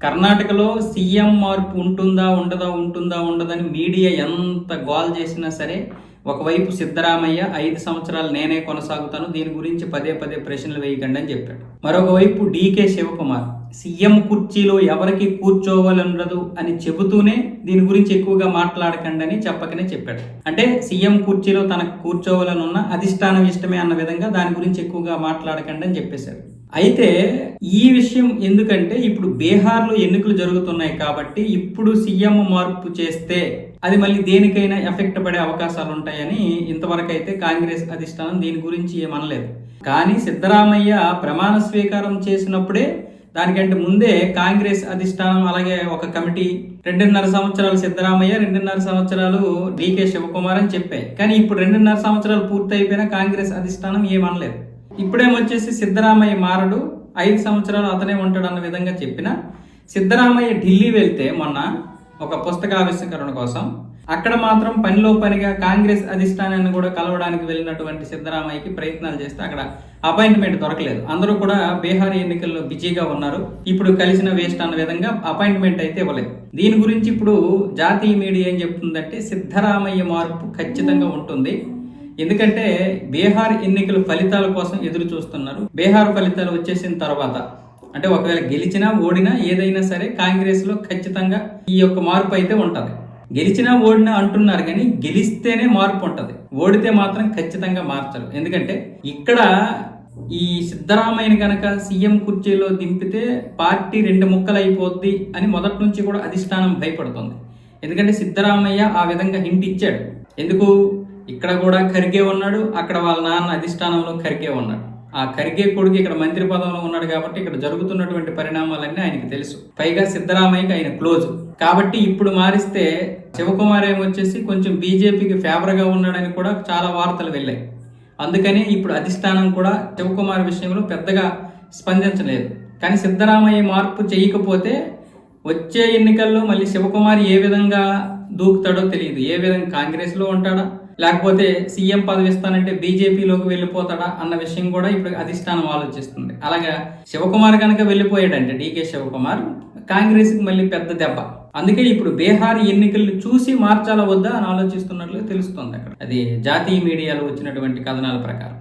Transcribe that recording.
కర్ణాటకలో సీఎం మార్పు ఉంటుందా ఉండదని మీడియా ఎంత గోల్ చేసినా సరే, ఒకవైపు సిద్ధరామయ్య 5 సంవత్సరాలు నేనే కొనసాగుతాను, దీని గురించి పదే ప్రశ్నలు వేయకండి అని చెప్పాడు. మరొక వైపు డీకే శివకుమార్ సీఎం కుర్చీలో ఎవరికి కూర్చోవాలన్నదు అని చెబుతూనే దీని గురించి ఎక్కువగా మాట్లాడకండి అని చెప్పకనే చెప్పాడు. అంటే సీఎం కుర్చీలో తనకు కూర్చోవాలని ఉన్న అధిష్టానం ఇష్టమే అన్న విధంగా దాని గురించి ఎక్కువగా మాట్లాడకండి అని చెప్పేశాడు. అయితే ఈ విషయం ఎందుకంటే ఇప్పుడు బీహార్లో ఎన్నికలు జరుగుతున్నాయి కాబట్టి ఇప్పుడు సీఎం మార్పు చేస్తే అది మళ్ళీ దేనికైనా ఎఫెక్ట్ పడే అవకాశాలు ఉంటాయని ఇంతవరకు అయితే కాంగ్రెస్ అధిష్టానం దీని గురించి ఏమనలేదు. కానీ సిద్ధరామయ్య ప్రమాణ స్వీకారం చేసినప్పుడే దానికంటే ముందే కాంగ్రెస్ అధిష్టానం అలాగే ఒక కమిటీ 2.5 సంవత్సరాలు సిద్ధరామయ్య 2.5 సంవత్సరాలు డీకే శివకుమార్ అని చెప్పాయి. కానీ ఇప్పుడు 2.5 సంవత్సరాలు పూర్తి అయిపోయినా కాంగ్రెస్ అధిష్టానం ఏమనలేదు. ఇప్పుడేమొచ్చేసి సిద్ధరామయ్య మారడు, 5 సంవత్సరాలు అతనే ఉంటాడు అన్న విధంగా చెప్పిన సిద్ధరామయ్య ఢిల్లీ వెళ్తే మొన్న ఒక పుస్తకావిష్కరణ కోసం అక్కడ మాత్రం పనిలో పనిగా కాంగ్రెస్ అధిష్టానాన్ని కూడా కలవడానికి వెళ్ళినటువంటి సిద్ధరామయ్యకి ప్రయత్నాలు చేస్తే అక్కడ అపాయింట్మెంట్ దొరకలేదు. అందరూ కూడా బీహార్ ఎన్నికల్లో బిజీగా ఉన్నారు, ఇప్పుడు కలిసిన వేస్ట్ అన్న విధంగా అపాయింట్మెంట్ అయితే ఇవ్వలేదు. దీని గురించి ఇప్పుడు జాతీయ మీడియా ఏం చెప్తుందంటే సిద్ధరామయ్య మార్పు ఖచ్చితంగా ఉంటుంది. ఎందుకంటే బీహార్ ఎన్నికల ఫలితాల కోసం ఎదురు చూస్తున్నారు. బీహార్ ఫలితాలు వచ్చేసిన తర్వాత అంటే ఒకవేళ గెలిచినా ఓడినా ఏదైనా సరే కాంగ్రెస్ లో ఖచ్చితంగా ఈ యొక్క మార్పు అయితే ఉంటది. గెలిచినా ఓడినా అంటున్నారు కానీ గెలిస్తేనే మార్పు ఉంటది, ఓడితే మాత్రం ఖచ్చితంగా మార్చరు. ఎందుకంటే ఇక్కడ ఈ సిద్ధరామయ్యని కనుక సీఎం కుర్చీలో దింపితే పార్టీ 2 ముక్కలు అయిపోద్ది అని మొదటి నుంచి కూడా అధిష్టానం భయపడుతుంది. ఎందుకంటే సిద్ధరామయ్య ఆ విధంగా హింట్ ఇచ్చాడు. ఎందుకు, ఇక్కడ కూడా ఖర్గే ఉన్నాడు, అక్కడ వాళ్ళ నాన్న అధిష్టానంలో ఖర్గే ఉన్నాడు. ఆ ఖర్గే కొడుకు ఇక్కడ మంత్రి పదంలో ఉన్నాడు కాబట్టి ఇక్కడ జరుగుతున్నటువంటి పరిణామాలన్నీ ఆయనకి తెలుసు. పైగా సిద్ధరామయ్యకి ఆయన క్లోజ్ కాబట్టి ఇప్పుడు మారిస్తే శివకుమార్ ఏమొచ్చేసి కొంచెం బీజేపీకి ఫేవర్గా ఉన్నాడని కూడా చాలా వార్తలు వెళ్ళాయి. అందుకని ఇప్పుడు అధిష్టానం కూడా శివకుమార్ విషయంలో పెద్దగా స్పందించలేదు. కానీ సిద్ధరామయ్య మార్పు చేయకపోతే వచ్చే ఎన్నికల్లో మళ్ళీ శివకుమార్ ఏ విధంగా దూకుతాడో తెలియదు. ఏ విధంగా కాంగ్రెస్లో ఉంటాడా లేకపోతే సీఎం పదవి ఇస్తానంటే బీజేపీలోకి వెళ్ళిపోతాడా అన్న విషయం కూడా ఇప్పుడు అధిష్టానం ఆలోచిస్తుంది. అలాగా శివకుమార్ కనుక వెళ్ళిపోయాడంటే డీకే శివకుమార్ కాంగ్రెస్కి మళ్ళీ పెద్ద దెబ్బ. అందుకే ఇప్పుడు బీహార్ ఎన్నికలను చూసి మార్చాలా వద్దా అని ఆలోచిస్తున్నట్లు తెలుస్తుంది. అక్కడ అది జాతీయ మీడియాలో వచ్చినటువంటి కథనాల ప్రకారం.